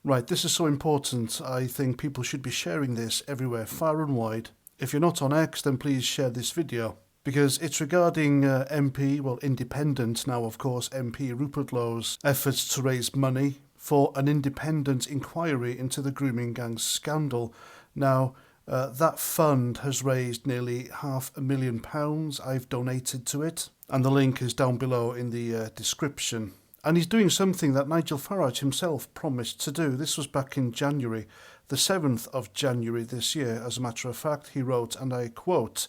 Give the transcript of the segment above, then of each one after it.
Right, this is so important. I think people should be sharing this everywhere, far and wide. If you're not on X, then please share this video, because it's regarding independent now, of course, MP Rupert Lowe's efforts to raise money for an independent inquiry into the grooming gang scandal. Now, that fund has raised nearly £500,000. I've donated to it, and the link is down below in the description. And he's doing something that Nigel Farage himself promised to do. This was back in January, the 7th of January this year. As a matter of fact, he wrote, and I quote,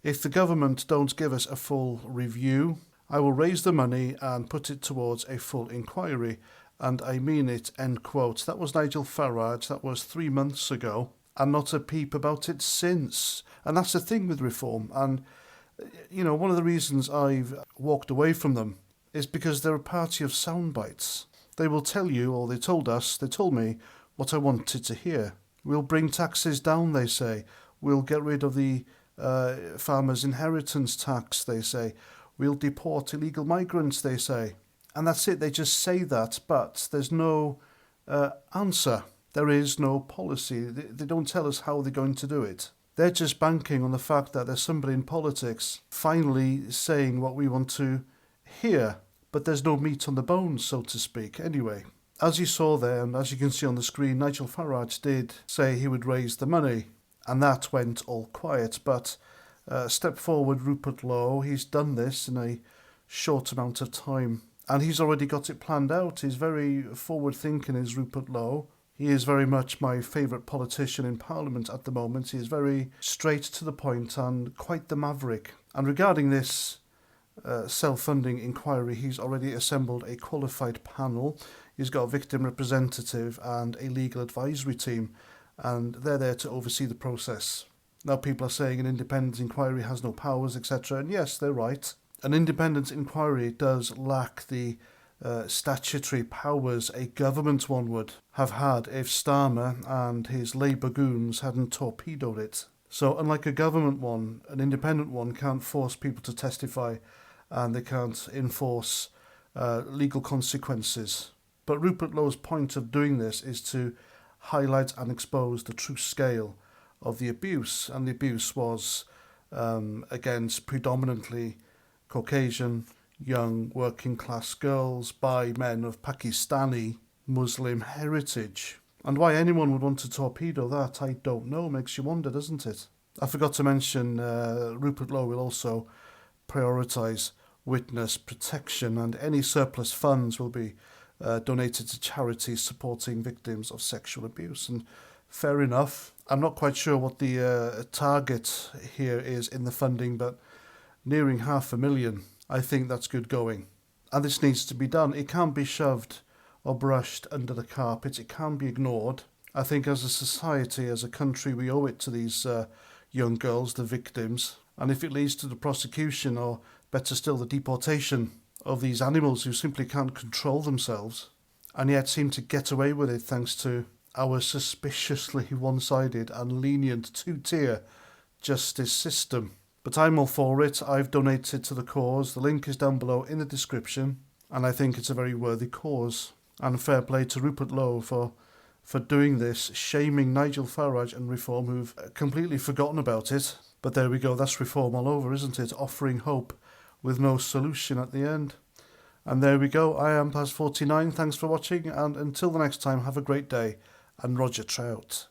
"If the government don't give us a full review, I will raise the money and put it towards a full inquiry. And I mean it," end quote. That was Nigel Farage. That was 3 months ago, and not a peep about it since. And that's the thing with Reform. And, you know, one of the reasons I've walked away from them is because they're a party of sound bites. They will tell you, or they told me, what I wanted to hear. We'll bring taxes down, they say. We'll get rid of the farmers' inheritance tax, they say. We'll deport illegal migrants, they say. And that's it, they just say that, but there's no answer. There is no policy. They don't tell us how they're going to do it. They're just banking on the fact that there's somebody in politics finally saying what we want to hear. But there's no meat on the bones, so to speak. Anyway, as you saw there, and as you can see on the screen, Nigel Farage did say he would raise the money, and that went all quiet. But step forward, Rupert Lowe. He's done this in a short amount of time, and he's already got it planned out. He's very forward-thinking, is Rupert Lowe. He is very much my favourite politician in Parliament at the moment. He is very straight to the point and quite the maverick. And regarding this self-funding inquiry, he's already assembled a qualified panel. He's got a victim representative and a legal advisory team, and they're there to oversee the process. Now, people are saying an independent inquiry has no powers, etc., and yes, they're right. An independent inquiry does lack the statutory powers a government one would have had if Starmer and his Labour goons hadn't torpedoed it. So unlike a government one, an independent one can't force people to testify, and they can't enforce legal consequences. But Rupert Lowe's point of doing this is to highlight and expose the true scale of the abuse, and the abuse was against predominantly Caucasian, young, working-class girls by men of Pakistani Muslim heritage. And why anyone would want to torpedo that, I don't know. Makes you wonder, doesn't it? I forgot to mention Rupert Lowe will also prioritise witness protection, and any surplus funds will be donated to charities supporting victims of sexual abuse. And fair enough. I'm not quite sure what the target here is in the funding, but nearing £500,000, I think that's good going. And this needs to be done. It can't be shoved or brushed under the carpet. It can't be ignored. I think as a society, as a country, we owe it to these young girls, the victims. And if it leads to the prosecution, or better still, the deportation of these animals who simply can't control themselves, and yet seem to get away with it thanks to our suspiciously one-sided and lenient two-tier justice system. But I'm all for it. I've donated to the cause. The link is down below in the description, and I think it's a very worthy cause. And fair play to Rupert Lowe for doing this, shaming Nigel Farage and Reform, who've completely forgotten about it. But there we go, that's Reform all over, isn't it? Offering hope with no solution at the end. And there we go, I am Paz49, thanks for watching, and until the next time, have a great day, and Roger Trout.